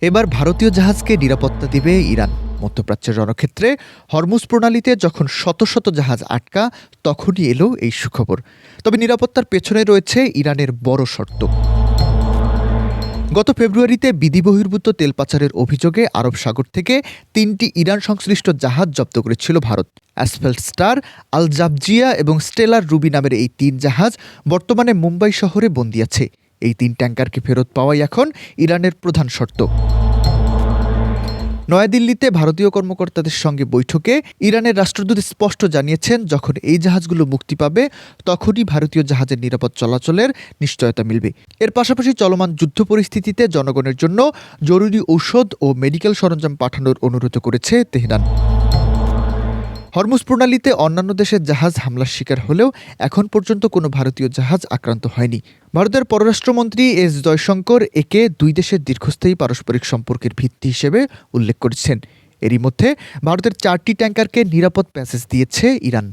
এবার ভারতীয় জাহাজকে নিরাপত্তা দিবে ইরান। মধ্যপ্রাচ্যের রণক্ষেত্রে হরমুজ প্রণালীতে যখন শত শত জাহাজ আটকা, তখনই এলো এই সুখবর। তবে নিরাপত্তার পেছনে রয়েছে ইরানের বড় শর্ত। গত ফেব্রুয়ারিতে বিধিবহির্ভূত তেল পাচারের অভিযোগে আরব সাগর থেকে ৩টি ইরান সংশ্লিষ্ট জাহাজ জব্দ করেছিল ভারত। অ্যাসফাল্ট স্টার, আল জাবজিয়া এবং স্টেলার রুবি নামের এই ৩ জাহাজ বর্তমানে মুম্বাই শহরে বন্দী আছে। এই ৩ ট্যাঙ্কারকে ফেরত পাওয়াই এখন ইরানের প্রধান শর্ত। নয়াদিল্লিতে ভারতীয় কর্মকর্তাদের সঙ্গে বৈঠকে ইরানের রাষ্ট্রদূত স্পষ্ট জানিয়েছেন, যখন এই জাহাজগুলো মুক্তি পাবে তখনই ভারতীয় জাহাজের নিরাপদ চলাচলের নিশ্চয়তা মিলবে। এর পাশাপাশি চলমান যুদ্ধ পরিস্থিতিতে জনগণের জন্য জরুরি ঔষধ ও মেডিকেল সরঞ্জাম পাঠানোর অনুরোধ করেছে তেহরান। হরমুজ প্রণালীতে অন্যান্য দেশের জাহাজ হামলার শিকার হলেও এখন পর্যন্ত কোনো ভারতীয় জাহাজ আক্রান্ত হয়নি। ভারতের পররাষ্ট্রমন্ত্রী এস জয়শঙ্কর একে দুই দেশের দীর্ঘস্থায়ী পারস্পরিক সম্পর্কের ভিত্তি হিসেবে উল্লেখ করেছেন। এরই মধ্যে ভারতের 4টি ট্যাঙ্কারকে নিরাপদ প্যাসেজ দিয়েছে ইরান।